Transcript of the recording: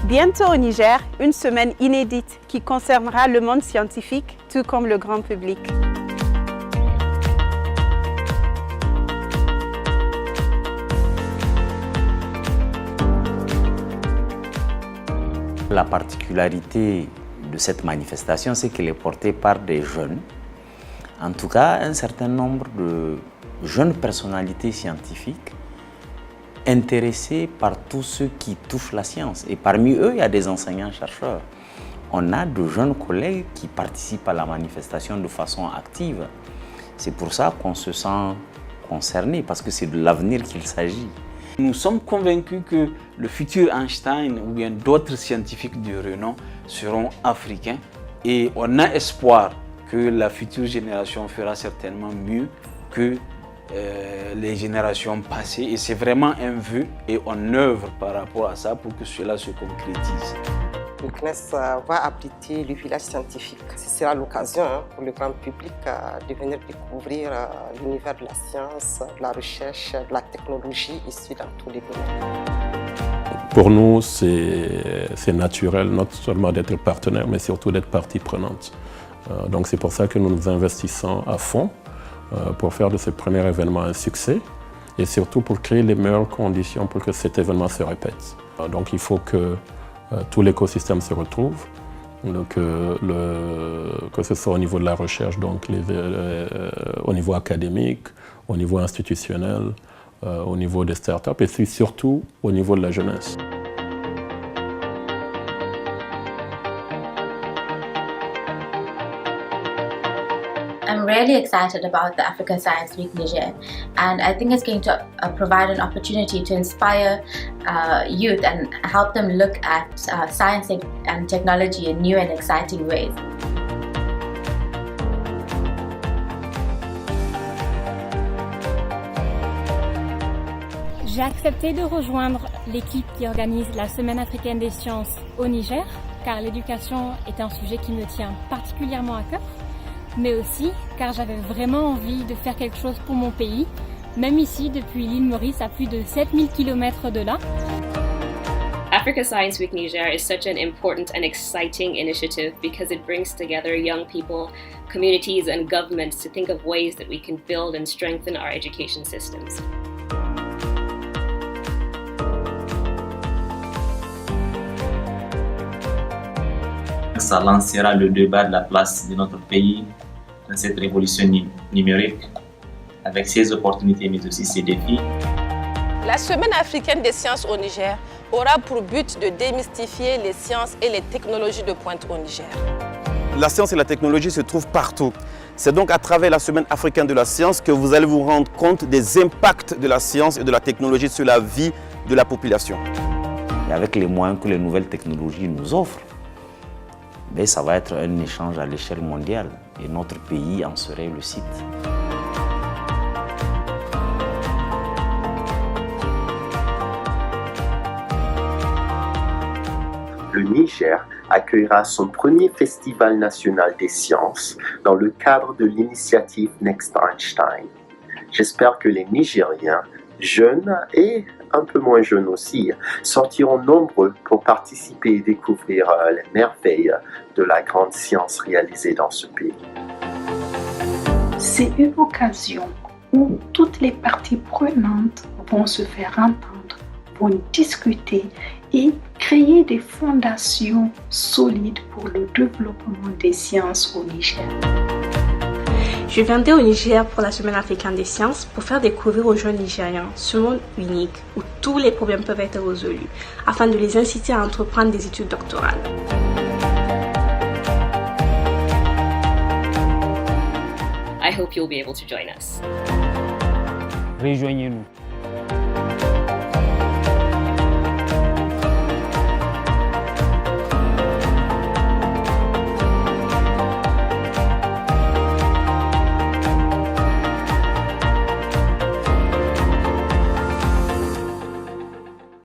Bientôt au Niger, une semaine inédite qui concernera le monde scientifique, tout comme le grand public. La particularité de cette manifestation, c'est qu'elle est portée par des jeunes. En tout cas, un certain nombre de jeunes personnalités scientifiques intéressés par tout ce qui touche la science. Et parmi eux, il y a des enseignants-chercheurs. On a de jeunes collègues qui participent à la manifestation de façon active. C'est pour ça qu'on se sent concerné, parce que c'est de l'avenir qu'il s'agit. Nous sommes convaincus que le futur Einstein ou bien d'autres scientifiques de renom seront africains et on a espoir que la future génération fera certainement mieux que les générations passées et c'est vraiment un vœu et on œuvre par rapport à ça pour que cela se concrétise. Le CNES va abriter le village scientifique. Ce sera l'occasion pour le grand public de venir découvrir l'univers de la science, de la recherche, de la technologie ici dans tous les domaines. Pour nous, c'est naturel, non seulement d'être partenaire, mais surtout d'être partie prenante. Donc c'est pour ça que nous nous investissons à fond pour faire de ce premier événement un succès et surtout pour créer les meilleures conditions pour que cet événement se répète. Donc il faut que tout l'écosystème se retrouve, que ce soit au niveau de la recherche, donc au niveau académique, au niveau institutionnel, au niveau des startups et puis surtout au niveau de la jeunesse. I'm really excited about the Africa Science Week Niger, and I think it's going to provide an opportunity to inspire youth and help them look at science and technology in new and exciting ways. J'ai accepté de rejoindre l'équipe qui organise la Semaine africaine des sciences au Niger, car l'éducation est un sujet qui me tient particulièrement à cœur, mais aussi car j'avais vraiment envie de faire quelque chose pour mon pays, même ici depuis l'île Maurice à plus de 7000 km de là. Africa Science Week Niger is such an important and exciting initiative because it brings together young people, communities and governments to think of ways that we can build and strengthen our education systems. Ça lancera le débat de la place de notre pays dans cette révolution numérique, avec ses opportunités mais aussi ses défis. La Semaine africaine des sciences au Niger aura pour but de démystifier les sciences et les technologies de pointe au Niger. La science et la technologie se trouvent partout. C'est donc à travers la Semaine africaine de la science que vous allez vous rendre compte des impacts de la science et de la technologie sur la vie de la population. Et avec les moyens que les nouvelles technologies nous offrent, mais ça va être un échange à l'échelle mondiale et notre pays en serait le site. Le Niger accueillera son premier festival national des sciences dans le cadre de l'initiative Next Einstein. J'espère que les Nigériens, jeunes et un peu moins jeunes aussi, sortiront nombreux pour participer et découvrir les merveilles de la grande science réalisée dans ce pays. C'est une occasion où toutes les parties prenantes vont se faire entendre, vont discuter et créer des fondations solides pour le développement des sciences au Niger. Je viendrai au Niger pour la Semaine africaine des sciences pour faire découvrir aux jeunes Nigériens ce monde unique où tous les problèmes peuvent être résolus afin de les inciter à entreprendre des études doctorales. I hope you'll be able to join us. Rejoignez-nous.